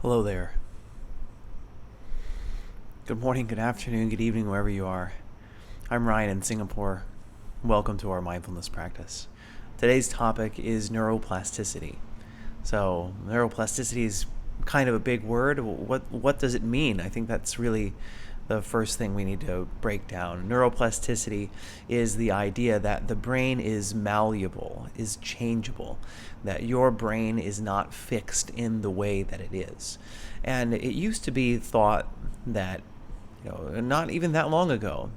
Hello there. Good morning, good afternoon, good evening, wherever you are. I'm Ryan in Singapore. Welcome to our mindfulness practice. Today's topic is neuroplasticity. So, neuroplasticity is kind of a big word. What does it mean? I think that's really the first thing we need to break down. Neuroplasticity is the idea that the brain is malleable, is changeable, that your brain is not fixed in the way that it is. And it used to be thought that, not even that long ago,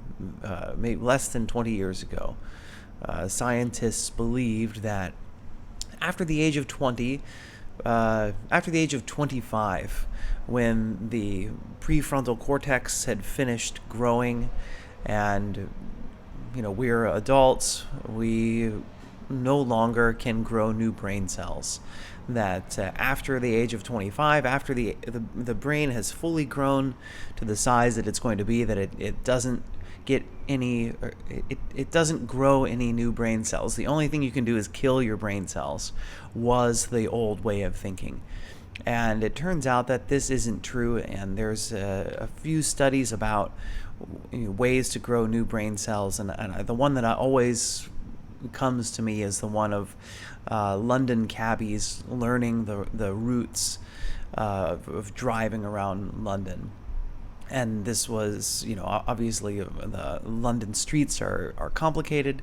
maybe less than 20 years ago, scientists believed that after the age of 20, after the age of 25, when the prefrontal cortex had finished growing and we're adults, we no longer can grow new brain cells. That after the age of 25, after the brain has fully grown to the size that it's going to be, that it doesn't get any, it doesn't grow any new brain cells. The only thing you can do is kill your brain cells, was the old way of thinking. And it turns out that this isn't true, and there's a few studies about ways to grow new brain cells, and the one that always comes to me is the one of London cabbies learning the routes of driving around London. And this was, obviously the London streets are complicated,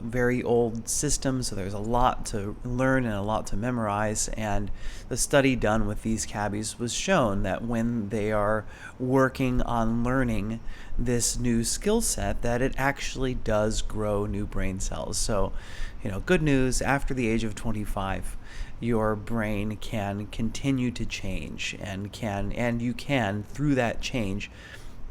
very old system, so there's a lot to learn and a lot to memorize. And the study done with these cabbies was shown that when they are working on learning this new skill set, that it actually does grow new brain cells. So, good news, after the age of 25, your brain can continue to change and you can, through that change,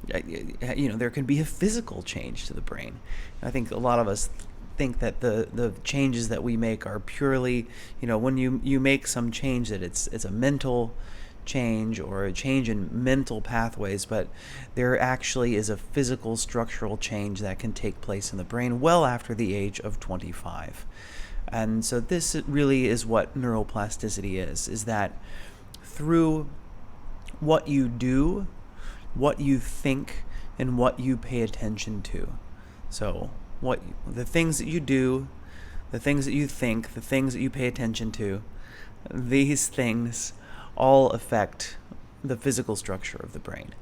there can be a physical change to the brain. I think a lot of us think that the changes that we make are purely, when you make some change, that it's a mental change or a change in mental pathways, but there actually is a physical structural change that can take place in the brain well after the age of 25. And so this really is what neuroplasticity is that through what you do, what you think, and what you pay attention to. So the things that you do, the things that you think, the things that you pay attention to, these things all affect the physical structure of the brain.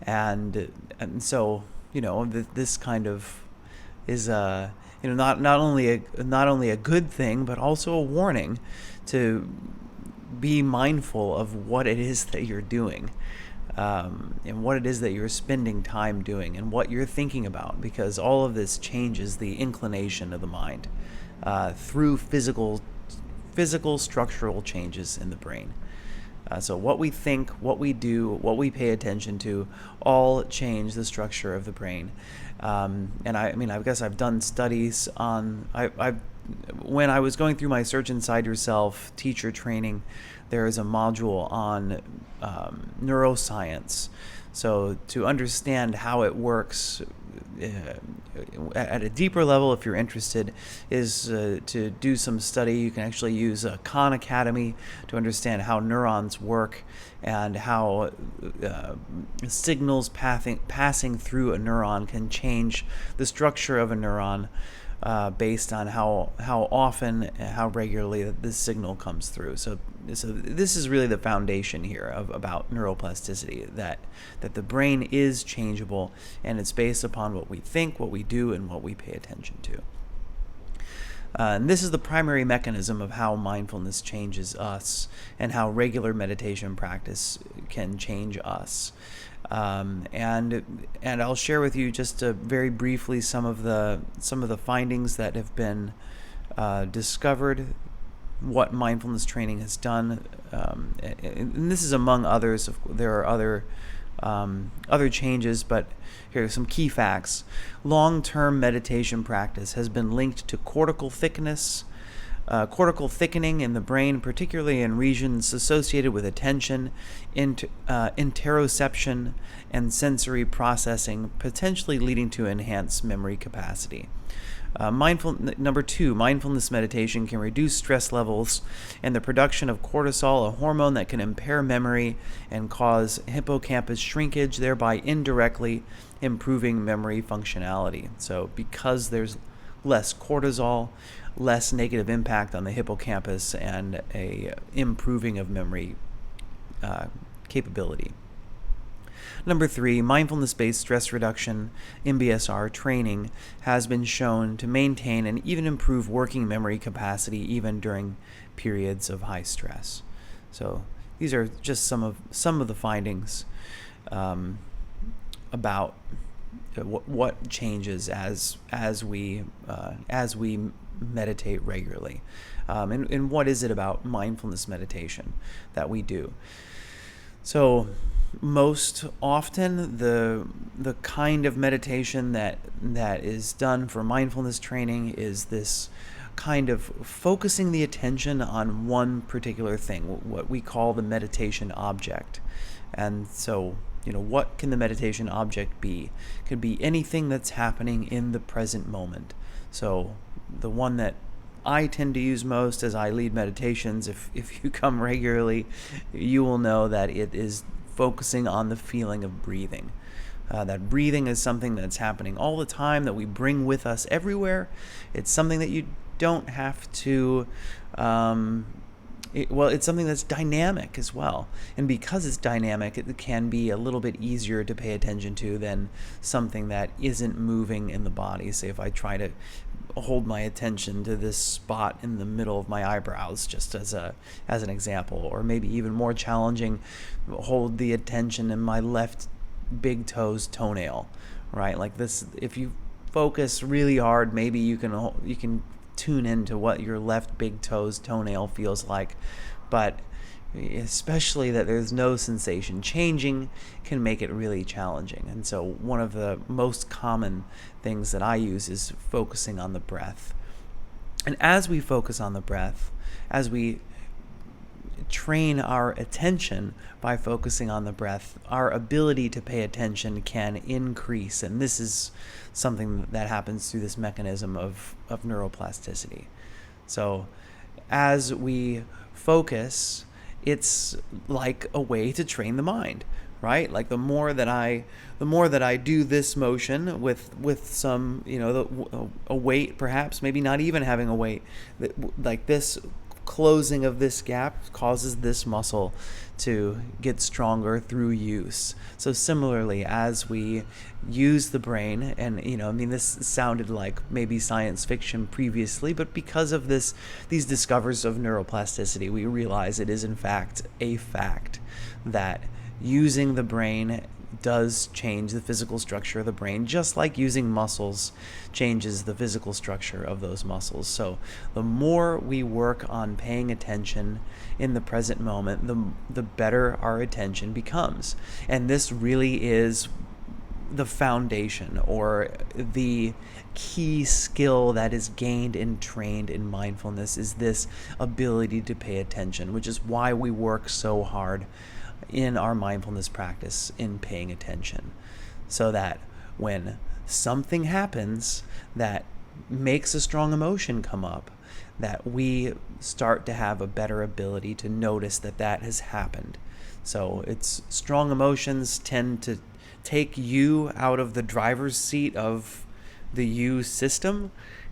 And so, this kind of is not only a good thing, but also a warning to be mindful of what it is that you're doing, and what it is that you're spending time doing, and what you're thinking about, because all of this changes the inclination of the mind through physical structural changes in the brain. So what we think, what we do, what we pay attention to, all change the structure of the brain. And I guess I've done studies on, when I was going through my Search Inside Yourself teacher training, there is a module on neuroscience. So to understand how it works at a deeper level, if you're interested, is to do some study. You can actually use Khan Academy to understand how neurons work and how signals passing through a neuron can change the structure of a neuron based on how often, how regularly this signal comes through. So this is really the foundation here about neuroplasticity, that the brain is changeable, and it's based upon what we think, what we do, and what we pay attention to. And this is the primary mechanism of how mindfulness changes us, and how regular meditation practice can change us. And I'll share with you just very briefly some of the findings that have been discovered, what mindfulness training has done, and this is among others. There are other changes, but here are some key facts. Long-term meditation practice has been linked to cortical thickening in the brain, particularly in regions associated with attention, interoception, and sensory processing, potentially leading to enhanced memory capacity. Number two, mindfulness meditation can reduce stress levels and the production of cortisol, a hormone that can impair memory and cause hippocampus shrinkage, thereby indirectly improving memory functionality. So because there's less cortisol, less negative impact on the hippocampus, and a improving of memory capability. Number three, mindfulness-based stress reduction, MBSR training, has been shown to maintain and even improve working memory capacity even during periods of high stress. So these are just some of the findings about what changes as we meditate regularly, and what is it about mindfulness meditation that we do. So most often the kind of meditation that is done for mindfulness training is this kind of focusing the attention on one particular thing, what we call the meditation object. And so, what can the meditation object be? It could be anything that's happening in the present moment. So the one that I tend to use most as I lead meditations, if you come regularly, you will know that it is focusing on the feeling of breathing. That breathing is something that's happening all the time, that we bring with us everywhere. It's something that you don't have to, it's something that's dynamic as well. And because it's dynamic, it can be a little bit easier to pay attention to than something that isn't moving in the body. Say if I try to hold my attention to this spot in the middle of my eyebrows, just as an example, or maybe even more challenging, hold the attention in my left big toe's toenail, right? Like this, if you focus really hard, maybe you can tune into what your left big toe's toenail feels like, but especially that there's no sensation changing can make it really challenging. And so one of the most common things that I use is focusing on the breath. And as we focus on the breath, as we train our attention by focusing on the breath, our ability to pay attention can increase. And this is something that happens through this mechanism of neuroplasticity. So as we focus, it's like a way to train the mind, right? Like the more that I do this motion with some, a weight, perhaps, maybe not even having a weight, like this closing of this gap causes this muscle to get stronger through use. So similarly, as we use the brain, and this sounded like maybe science fiction previously, but because of these discoveries of neuroplasticity, we realize it is in fact a fact that using the brain does change the physical structure of the brain, just like using muscles changes the physical structure of those muscles. So the more we work on paying attention in the present moment, the better our attention becomes. And this really is the foundation, or the key skill that is gained and trained in mindfulness, is this ability to pay attention, which is why we work so hard in our mindfulness practice in paying attention, so that when something happens that makes a strong emotion come up, that we start to have a better ability to notice that has happened. So it's strong emotions tend to take you out of the driver's seat of the you system.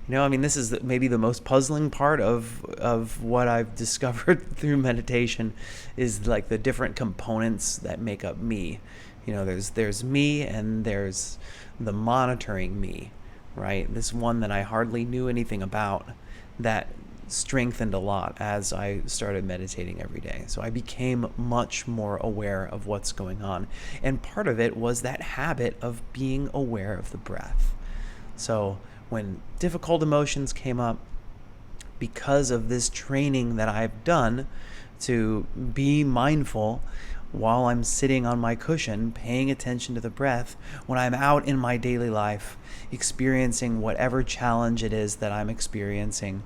This is maybe the most puzzling part of what I've discovered through meditation, is like the different components that make up me. There's me, and there's the monitoring me, right? This one that I hardly knew anything about, that strengthened a lot as I started meditating every day. So I became much more aware of what's going on. And part of it was that habit of being aware of the breath. So when difficult emotions came up, because of this training that I've done to be mindful while I'm sitting on my cushion, paying attention to the breath, when I'm out in my daily life, experiencing whatever challenge it is that I'm experiencing,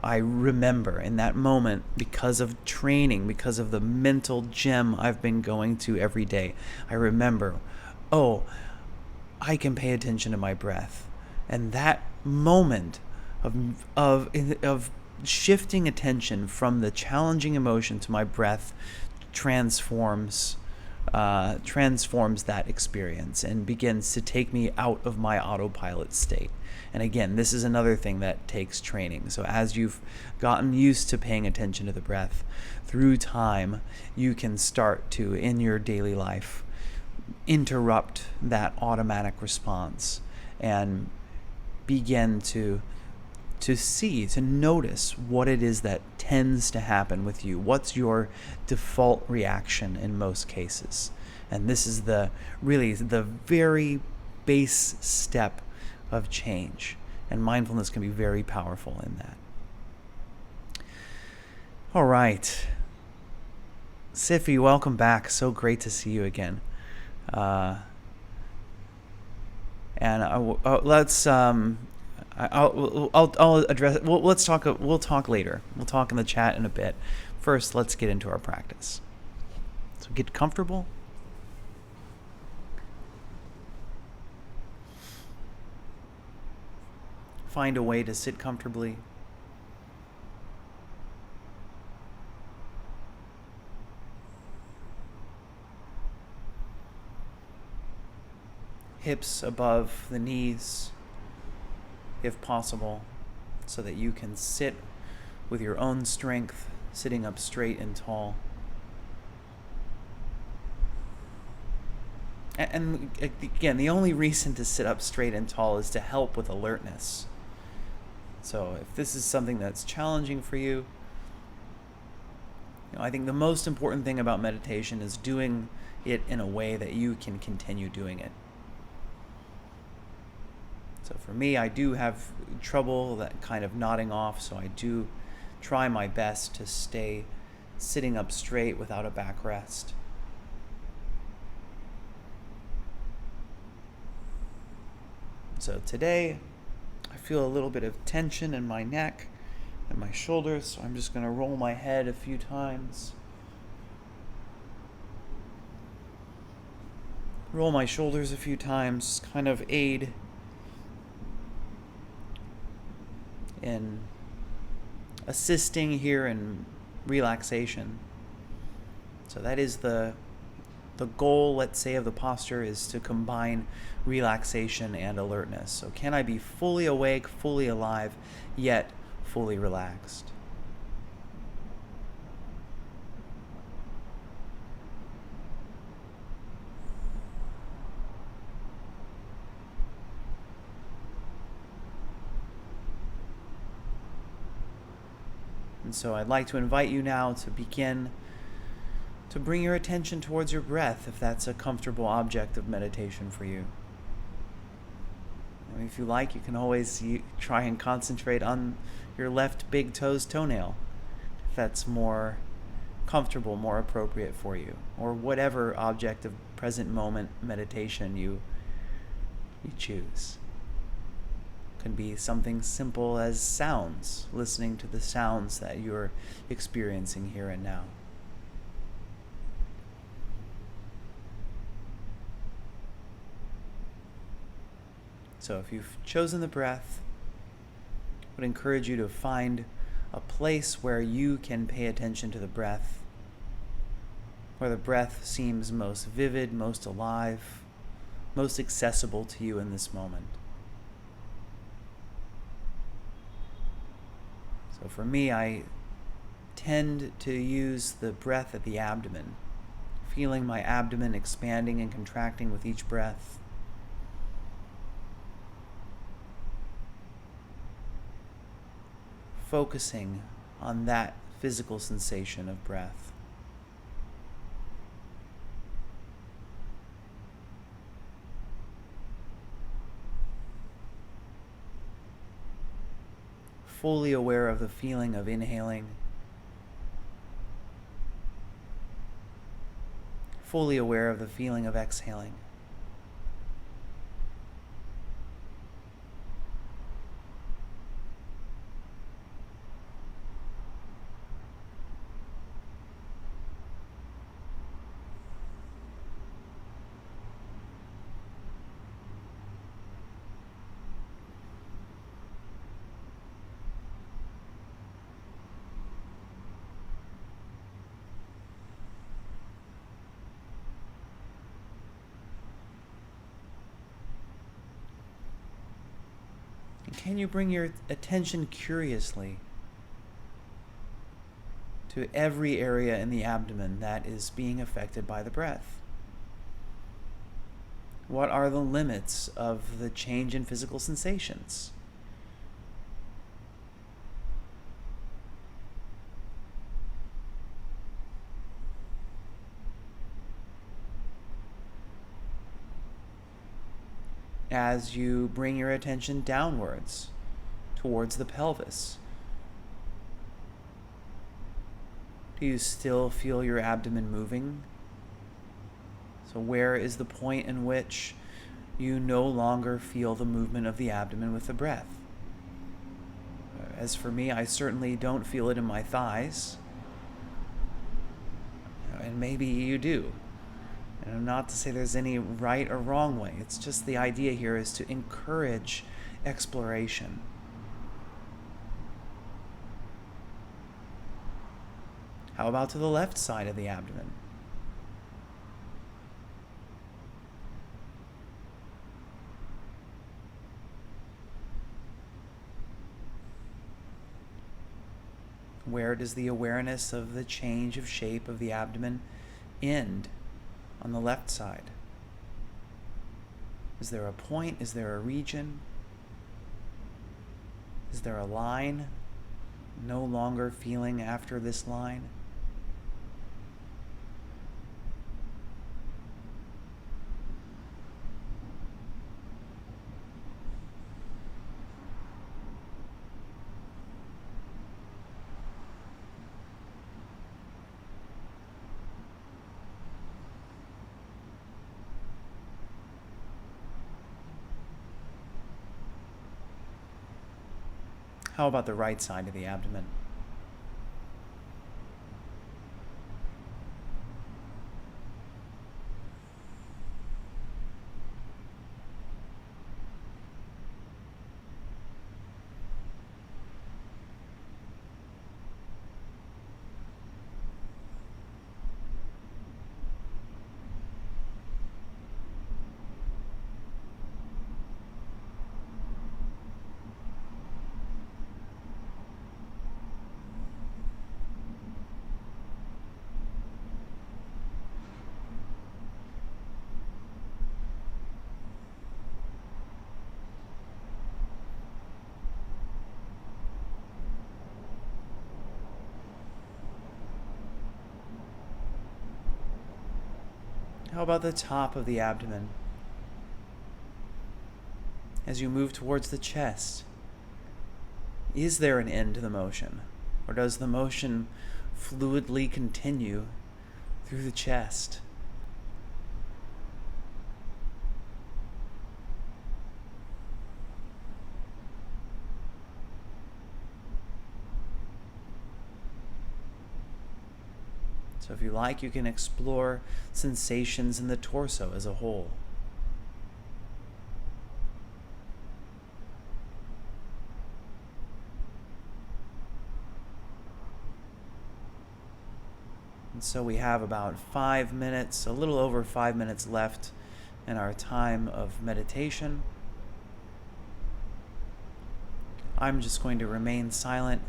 I remember in that moment, because of training, because of the mental gym I've been going to every day, I remember, I can pay attention to my breath. And that moment of shifting attention from the challenging emotion to my breath transforms that experience and begins to take me out of my autopilot state. And again, this is another thing that takes training. So as you've gotten used to paying attention to the breath, through time, you can start to, in your daily life, interrupt that automatic response and begin to notice what it is that tends to happen with you. What's your default reaction in most cases? And this is the very base step of change. And mindfulness can be very powerful in that. All right. Siffy, welcome back. So great to see you again. Let's I'll address. Let's talk. We'll talk later. We'll talk in the chat in a bit. First, let's get into our practice. So get comfortable. Find a way to sit comfortably. Hips above the knees, if possible, so that you can sit with your own strength, sitting up straight and tall. And again, the only reason to sit up straight and tall is to help with alertness. So if this is something that's challenging for you, I think the most important thing about meditation is doing it in a way that you can continue doing it. So for me, I do have trouble that kind of nodding off, so I do try my best to stay sitting up straight without a backrest. So today, I feel a little bit of tension in my neck and my shoulders, so I'm just going to roll my head a few times. Roll my shoulders a few times, kind of aid in assisting here in relaxation. So that is the goal, let's say, of the posture, is to combine relaxation and alertness. So can I be fully awake, fully alive, yet fully relaxed? And so I'd like to invite you now to begin to bring your attention towards your breath, if that's a comfortable object of meditation for you. And if you like, you can always try and concentrate on your left big toe's toenail, if that's more comfortable, more appropriate for you, or whatever object of present moment meditation you choose. Can be something simple as sounds, listening to the sounds that you're experiencing here and now. So if you've chosen the breath, I would encourage you to find a place where you can pay attention to the breath, where the breath seems most vivid, most alive, most accessible to you in this moment. So for me, I tend to use the breath at the abdomen, feeling my abdomen expanding and contracting with each breath. Focusing on that physical sensation of breath. Fully aware of the feeling of inhaling, fully aware of the feeling of exhaling. can you bring your attention curiously to every area in the abdomen that is being affected by the breath? What are the limits of the change in physical sensations? As you bring your attention downwards towards the pelvis, do you still feel your abdomen moving? So where is the point in which you no longer feel the movement of the abdomen with the breath? As for me, I certainly don't feel it in my thighs. And maybe you do. And not to say there's any right or wrong way. It's just the idea here is to encourage exploration. How about to the left side of the abdomen? Where does the awareness of the change of shape of the abdomen end on the left side? Is there a point? Is there a region? Is there a line? No longer feeling after this line? How about the right side of the abdomen? How about the top of the abdomen? As you move towards the chest, is there an end to the motion? Or does the motion fluidly continue through the chest? So if you like, you can explore sensations in the torso as a whole. And so we have about 5 minutes, a little over 5 minutes left in our time of meditation. I'm just going to remain silent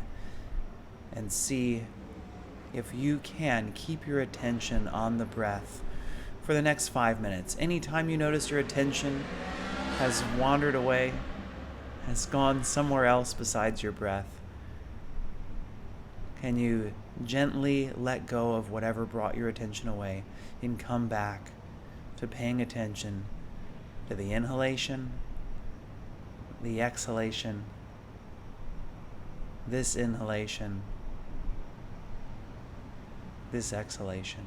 and see if you can keep your attention on the breath for the next 5 minutes. Anytime you notice your attention has wandered away, has gone somewhere else besides your breath, can you gently let go of whatever brought your attention away and come back to paying attention to the inhalation, the exhalation, this inhalation, this exhalation.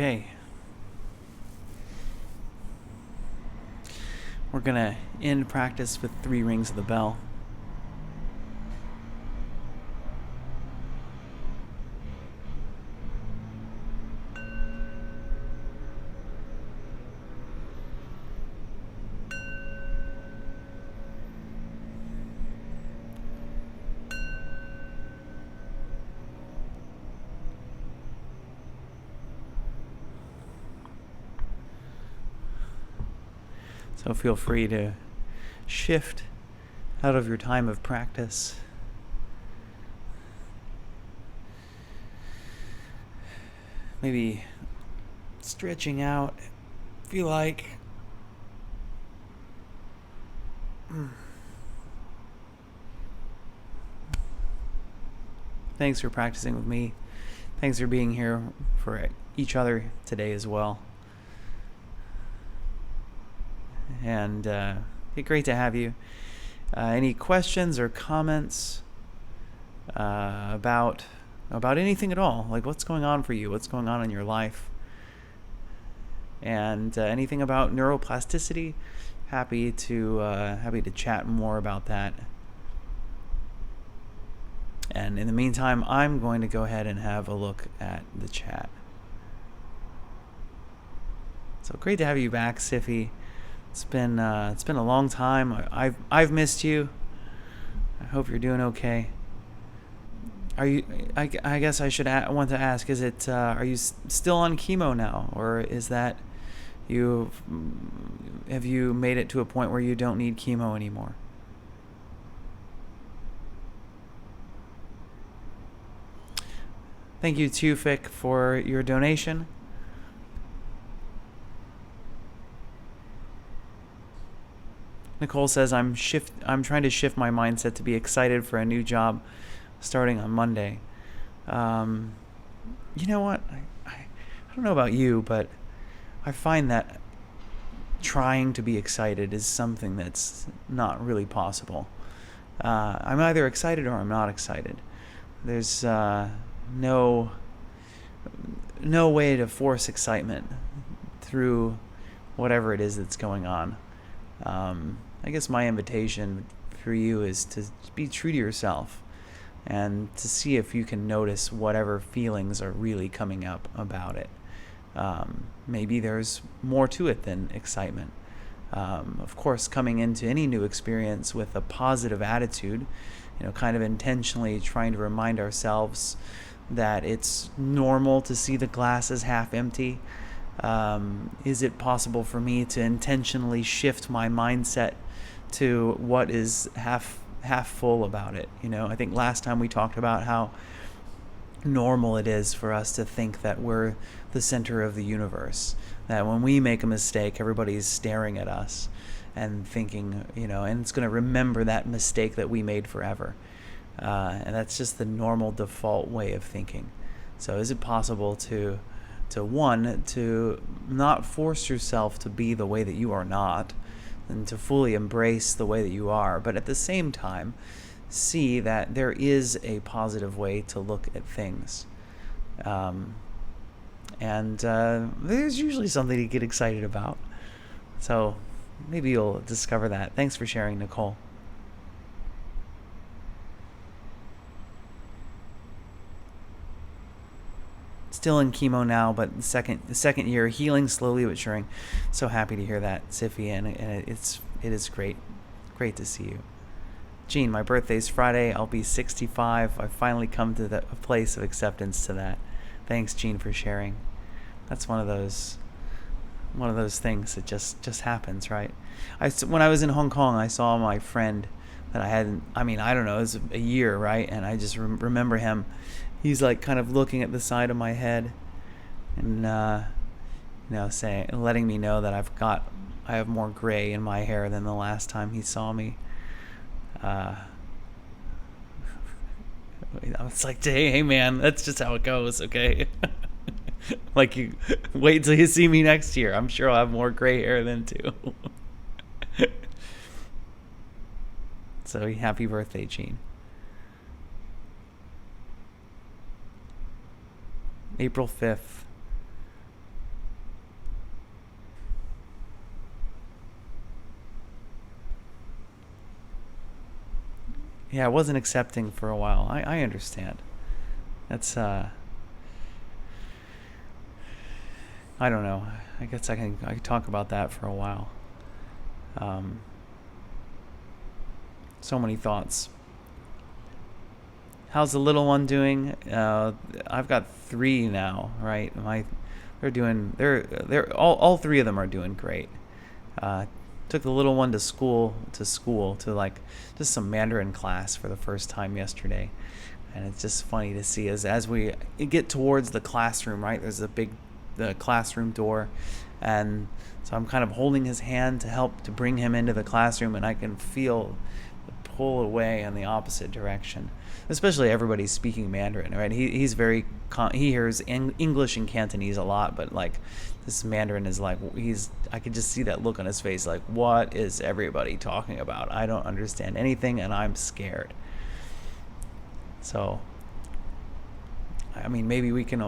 Okay. We're going to end practice with 3 rings of the bell. So feel free to shift out of your time of practice. Maybe stretching out, if you like. Thanks for practicing with me. Thanks for being here for each other today as well. And great to have you. Any questions or comments about anything at all? Like, what's going on for you? What's going on in your life? And anything about neuroplasticity? Happy to chat more about that. And in the meantime, I'm going to go ahead and have a look at the chat. So great to have you back, Siffy. It's been a long time. I've missed you. I hope you're doing okay. Are you? I guess I should want to ask: is it? Are you still on chemo now, or is that have you made it to a point where you don't need chemo anymore? Thank you, Tufik, for your donation. Nicole says, I'm trying to shift my mindset to be excited for a new job starting on Monday. You know what? I don't know about you, but I find that trying to be excited is something that's not really possible. I'm either excited or I'm not excited. There's no way to force excitement through whatever it is that's going on. I guess my invitation for you is to be true to yourself and to see if you can notice whatever feelings are really coming up about it. Maybe there's more to it than excitement. Of course, coming into any new experience with a positive attitude, kind of intentionally trying to remind ourselves that it's normal to see the glass as half empty. Is it possible for me to intentionally shift my mindset to what is half full about it? I think last time we talked about how normal it is for us to think that we're the center of the universe, that when we make a mistake, everybody's staring at us and thinking, and it's going to remember that mistake that we made forever. And that's just the normal default way of thinking. So is it possible to not force yourself to be the way that you are not, and to fully embrace the way that you are, but at the same time see that there is a positive way to look at things. And there's usually something to get excited about. So maybe you'll discover that. Thanks for sharing, Nicole. Still in chemo now, but the second year, healing slowly but surely. So happy to hear that, Siffy, and it is great to see you. Jean, my birthday's Friday. I'll be 65. I've finally come to a place of acceptance to that. Thanks, Jean, for sharing. That's one of those things that just happens, right? When I was in Hong Kong, I saw my friend that I hadn't. I don't know, it was a year, right? And I just remember him. He's like kind of looking at the side of my head, and letting me know that I have more gray in my hair than the last time he saw me. It's like, hey man, that's just how it goes, okay? Like, you wait till you see me next year. I'm sure I'll have more gray hair then too. So happy birthday, Gene. April 5th. Yeah, I wasn't accepting for a while. I understand. That's I don't know. I guess I can talk about that for a while. Um, so many thoughts. How's the little one doing? I've got 3 now, right? They're all 3 of them are doing great. Took the little one to school to like just some Mandarin class for the first time yesterday, and it's just funny to see as we get towards the classroom, right? There's the classroom door, and so I'm kind of holding his hand to help to bring him into the classroom, and I can feel the pull away in the opposite direction. Especially everybody's speaking Mandarin, right? He's very he hears English and Cantonese a lot, but like this Mandarin is like I could just see that look on his face, like what is everybody talking about? I don't understand anything, and I'm scared. So, I mean, maybe we can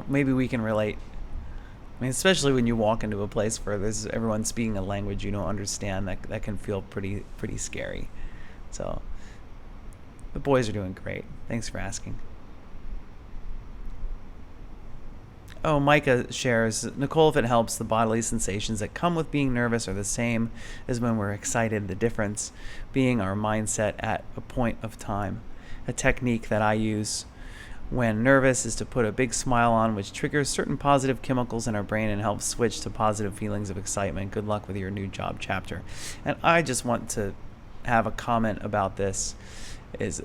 relate. I mean, especially when you walk into a place where there's everyone speaking a language you don't understand, that can feel pretty scary. So, the boys are doing great. Thanks for asking. Oh, Micah shares, Nicole, if it helps, the bodily sensations that come with being nervous are the same as when we're excited. The difference being our mindset at a point of time. A technique that I use when nervous is to put a big smile on, which triggers certain positive chemicals in our brain and helps switch to positive feelings of excitement. Good luck with your new job chapter. And I just want to have a comment about this. Is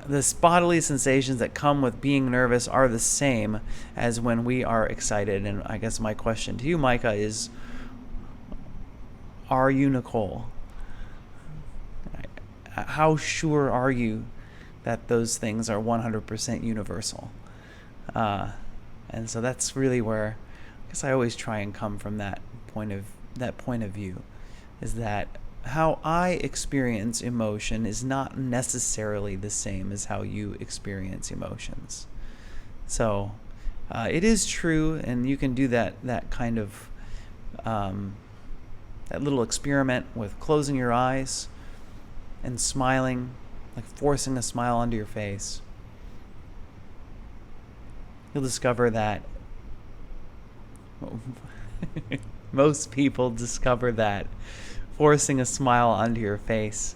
the bodily sensations that come with being nervous are the same as when we are excited. And I guess my question to you, Micah, is, are you Nicole? How sure are you that those things are 100% universal? And so that's really where I guess I always try and come from that point of view, is that how I experience emotion is not necessarily the same as how you experience emotions. So it is true, and you can do that kind of that little experiment with closing your eyes and smiling, like forcing a smile onto your face. You'll discover that most people discover that forcing a smile onto your face,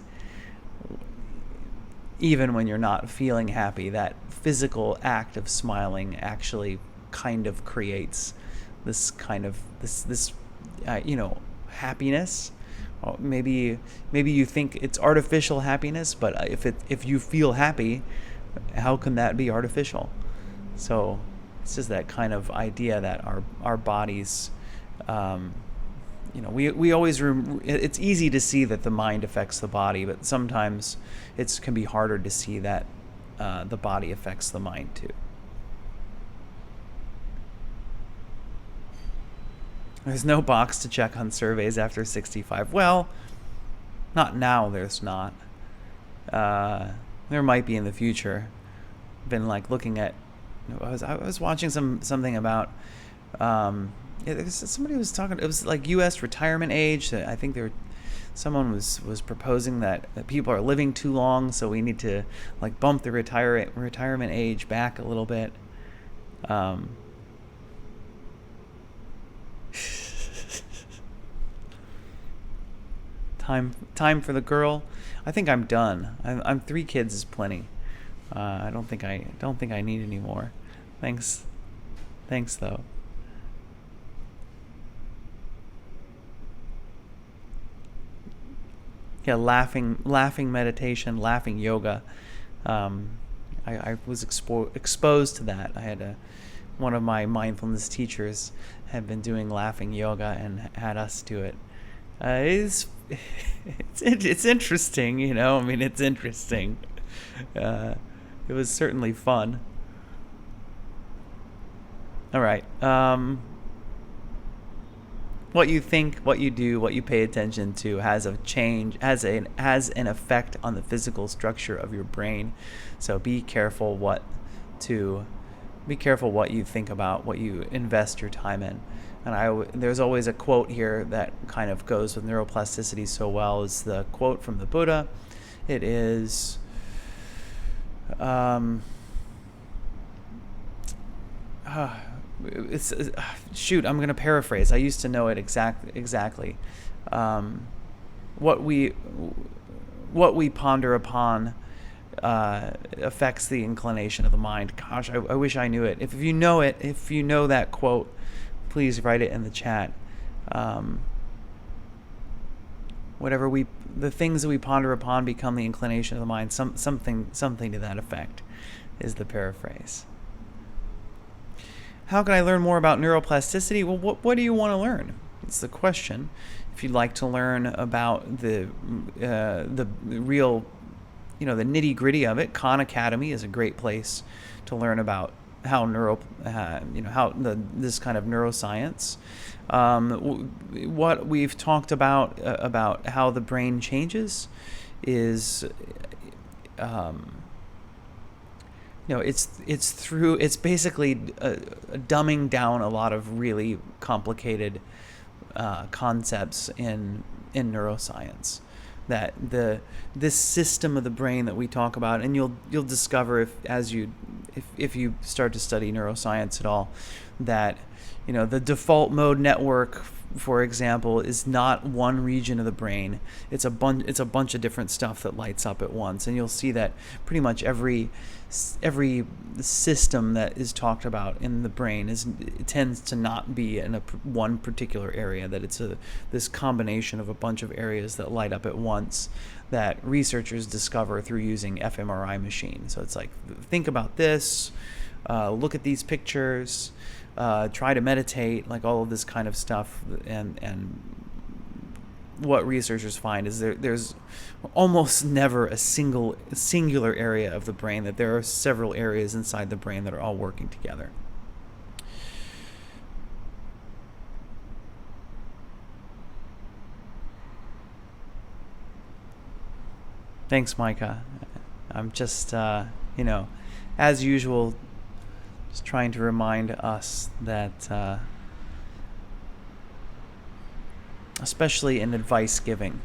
even when you're not feeling happy, that physical act of smiling actually kind of creates this kind of this happiness. Maybe you think it's artificial happiness, but if you feel happy, how can that be artificial? So it's just that kind of idea that our bodies, we always it's easy to see that the mind affects the body, but sometimes it can be harder to see that the body affects the mind too. There's no box to check on surveys after 65. Well, not now. There's not. There might be in the future. Been like looking at. I was watching something about. Somebody was talking. It was like U.S. retirement age. I think someone was proposing that people are living too long, so we need to like bump the retirement age back a little bit. Time for the girl. I think I'm done. I'm 3 kids is plenty. I don't think I need any more. Thanks though. Yeah, laughing meditation, laughing yoga. I was exposed to that. I had one of my mindfulness teachers had been doing laughing yoga and had us do it. It's interesting, I mean, it's interesting. It was certainly fun. All right. What you think, what you do, what you pay attention to has an effect on the physical structure of your brain. So be careful what you think about, what you invest your time in. And there's always a quote here that kind of goes with neuroplasticity so well. Is the quote from the Buddha. It is, um, it's shoot, I'm going to paraphrase. I used to know it exactly. What we ponder upon affects the inclination of the mind. Gosh, I wish I knew it. If you know it, if you know that quote, please write it in the chat. The things that we ponder upon become the inclination of the mind. Something to that effect is the paraphrase. How can I learn more about neuroplasticity? Well, what do you want to learn? It's the question. If you'd like to learn about the real, the nitty-gritty of it, Khan Academy is a great place to learn about how this kind of neuroscience. What we've talked about how the brain changes is, it's basically dumbing down a lot of really complicated concepts in neuroscience. That this system of the brain that we talk about, and you'll discover if you start to study neuroscience at all, that the default mode network, for example, is not one region of the brain. It's a bunch of different stuff that lights up at once, and you'll see that pretty much every system that is talked about in the brain tends to not be in one particular area. That it's this combination of a bunch of areas that light up at once that researchers discover through using fMRI machines. So it's like, think about this, look at these pictures, try to meditate, like all of this kind of stuff. And what researchers find is there's almost never a singular area of the brain, that there are several areas inside the brain that are all working together. Thanks, Micah. I'm just, as usual, just trying to remind us that, especially in advice giving,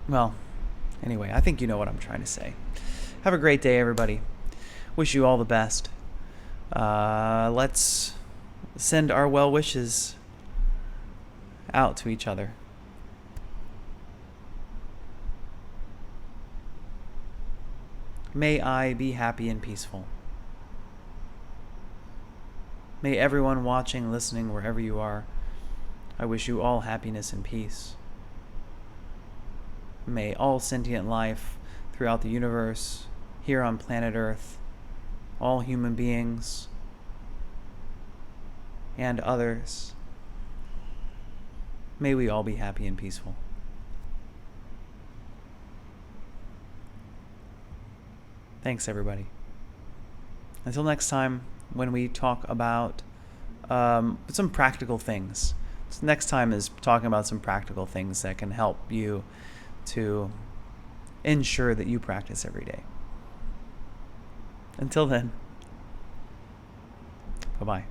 well, anyway, I think you know what I'm trying to say. Have a great day, everybody. Wish you all the best. Let's send our well wishes out to each other. May I be happy and peaceful. May everyone watching, listening, wherever you are, I wish you all happiness and peace. May all sentient life throughout the universe, here on planet Earth, all human beings and others, may we all be happy and peaceful. Thanks, everybody. Until next time, when we talk about some practical things. So next time is talking about some practical things that can help you to ensure that you practice every day. Until then, bye-bye.